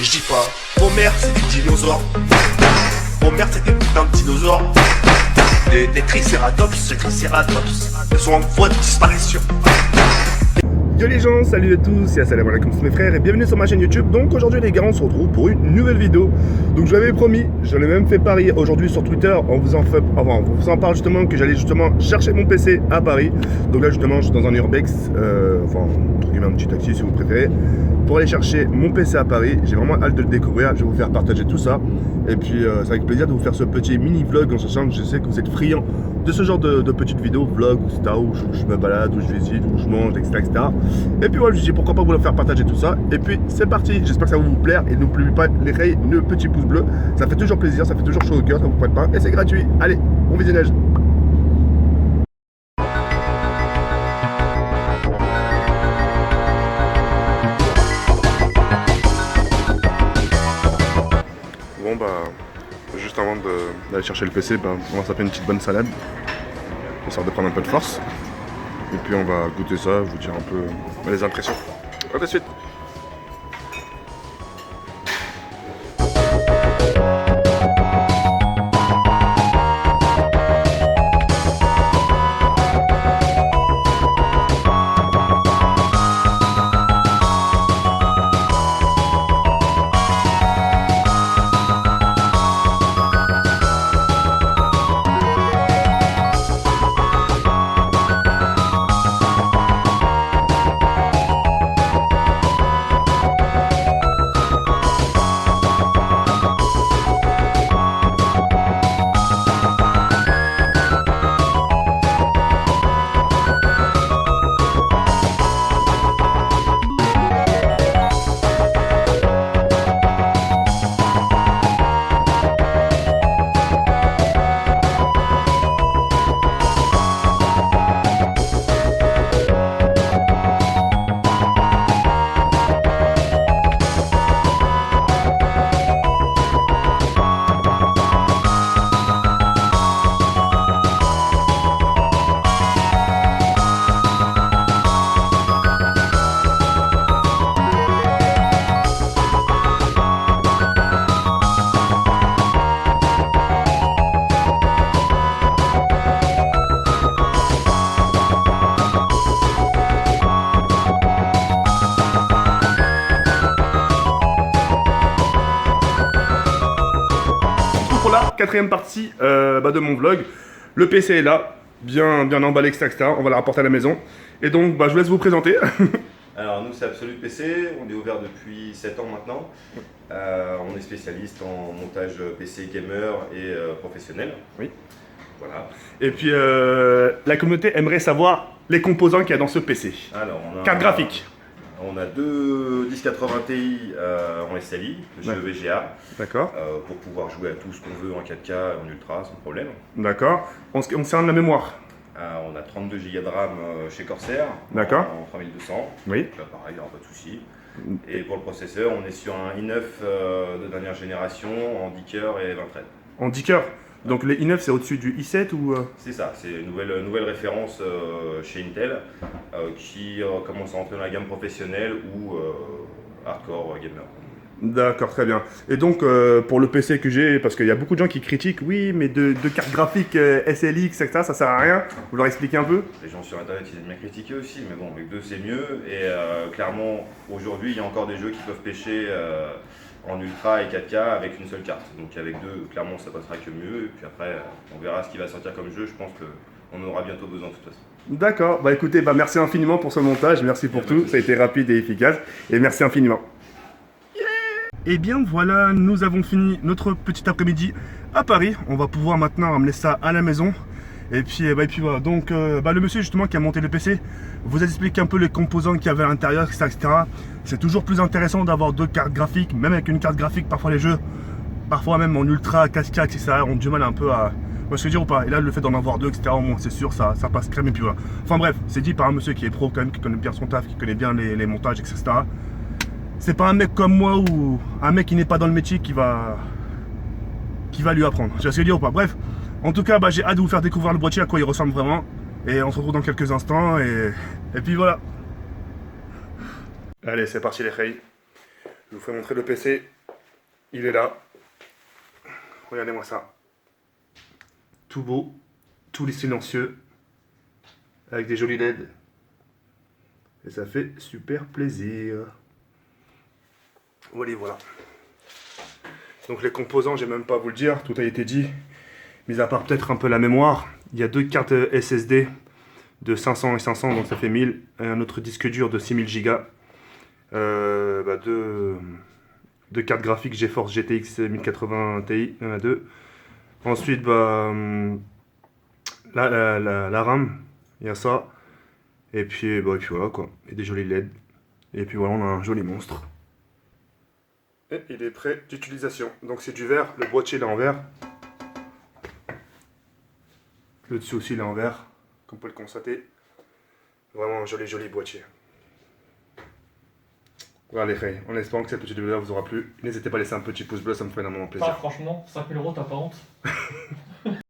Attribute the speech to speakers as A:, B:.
A: Je dis pas, vos mères c'est des dinosaures. Vos mères c'est des putains de dinosaures. Des tricératops, ils sont en voie de disparition.
B: Yo les gens, salut à tous et assalamu alaikum mes frères et bienvenue sur ma chaîne YouTube. Donc aujourd'hui les gars on se retrouve pour une nouvelle vidéo. Donc je l'avais promis, j'en ai même fait pari aujourd'hui sur Twitter en vous en parle justement que j'allais justement chercher mon PC à Paris. Donc là justement je suis dans un urbex, entre guillemets un petit taxi si vous préférez, pour aller chercher mon PC à Paris. J'ai vraiment hâte de le découvrir, je vais vous faire partager tout ça. Et puis c'est avec plaisir de vous faire ce petit mini vlog en sachant que je sais que vous êtes friands de ce genre de petites vidéos, vlog, etc. où je me balade, où je visite, où je mange, etc. Et puis voilà, je me dis pourquoi pas vous le faire partager tout ça. Et puis c'est parti, j'espère que ça va vous plaire. Et n'oubliez pas les rayes, le petit pouce bleu. Ça fait toujours plaisir, ça fait toujours chaud au cœur, ça vous prête pas. Et c'est gratuit. Allez, bon visionnage. Bon bah, juste avant d'aller chercher le PC, bah, on va se faire une petite bonne salade. Histoire de prendre un peu de force. Et puis on va goûter ça, vous dire un peu les impressions. A tout de suite. Quatrième partie de mon vlog. Le PC est là, bien emballé, etc. On va la rapporter à la maison. Et donc, je vous laisse vous présenter.
C: Alors nous c'est Absolute PC, on est ouvert depuis 7 ans maintenant. On est spécialiste en montage PC gamer et professionnel.
B: Oui.
C: Voilà.
B: Et puis la communauté aimerait savoir les composants qu'il y a dans ce PC.
C: Alors,
B: carte graphique.
C: On a deux 1080 Ti en SLI, jeu VGA.
B: D'accord.
C: Pour pouvoir jouer à tout ce qu'on veut en 4K, en ultra, sans problème.
B: D'accord. On concerne la mémoire.
C: On a 32 Go de RAM chez Corsair.
B: D'accord.
C: En 3200.
B: Oui.
C: Donc là pareil, il n'y aura pas de souci. Et pour le processeur, on est sur un i9 de dernière génération en 10 cœurs et 20 threads.
B: En 10 cœurs. Donc les i9 c'est au-dessus du i7 ou
C: C'est ça, c'est une nouvelle référence chez Intel qui commence à entrer dans la gamme professionnelle ou hardcore gamer.
B: D'accord, très bien. Et donc pour le PC que j'ai, parce qu'il y a beaucoup de gens qui critiquent, oui mais de cartes graphiques SLX, etc. ça sert à rien, vous leur expliquez un peu?
C: Les gens sur internet ils aiment bien critiquer aussi, mais bon avec deux c'est mieux. Et clairement aujourd'hui il y a encore des jeux qui peuvent pêcher en ultra et 4K avec une seule carte. Donc avec deux, clairement ça passera que mieux. Et puis après, on verra ce qui va sortir comme jeu. Je pense qu'on aura bientôt besoin de toute façon.
B: D'accord, écoutez, merci infiniment pour ce montage. Merci pour tout, ça a été rapide et efficace. Et merci infiniment. Et bien voilà, nous avons fini notre petit après-midi à Paris. On va pouvoir maintenant ramener ça à la maison. Et puis voilà, donc le monsieur justement qui a monté le PC vous explique un peu les composants qu'il y avait à l'intérieur, etc. C'est toujours plus intéressant d'avoir deux cartes graphiques, même avec une carte graphique, parfois les jeux, parfois même en ultra, 4K, etc. ont du mal un peu à... Moi je veux dire ou pas, et là le fait d'en avoir deux, etc. au moins c'est sûr, ça passe crème et puis voilà. Enfin bref, c'est dit par un monsieur qui est pro quand même, qui connaît bien son taf, qui connaît bien les montages, etc. C'est pas un mec comme moi ou un mec qui n'est pas dans le métier qui va lui apprendre. Tu vois ce que je veux dire ou pas? Bref. En tout cas, j'ai hâte de vous faire découvrir le boîtier, à quoi il ressemble vraiment. Et on se retrouve dans quelques instants. Et puis voilà. Allez, c'est parti les filles. Je vous ferai montrer le PC. Il est là. Regardez-moi ça. Tout beau, tout les silencieux, avec des jolis LED. Et ça fait super plaisir. Voilà. Donc les composants, j'ai même pas à vous le dire, tout a été dit. Mis à part peut-être un peu la mémoire. Il y a 2 cartes SSD de 500 et 500, donc ça fait 1000. Et un autre disque dur de 6000 Go. Deux cartes graphiques GeForce GTX 1080 Ti, il y en a 2. Ensuite, la RAM, il y a ça. Et puis voilà quoi, et des jolis LED. Et puis voilà, on a un joli monstre. Et il est prêt d'utilisation. Donc c'est du verre, le boîtier il est en verre. Le dessus aussi il est en verre, comme vous pouvez le constater. Vraiment un joli boîtier. Voilà les filles, en espérant que cette petite vidéo vous aura plu. N'hésitez pas à laisser un petit pouce bleu, ça me fait énormément plaisir.
D: Franchement, 5000 €, t'as pas honte?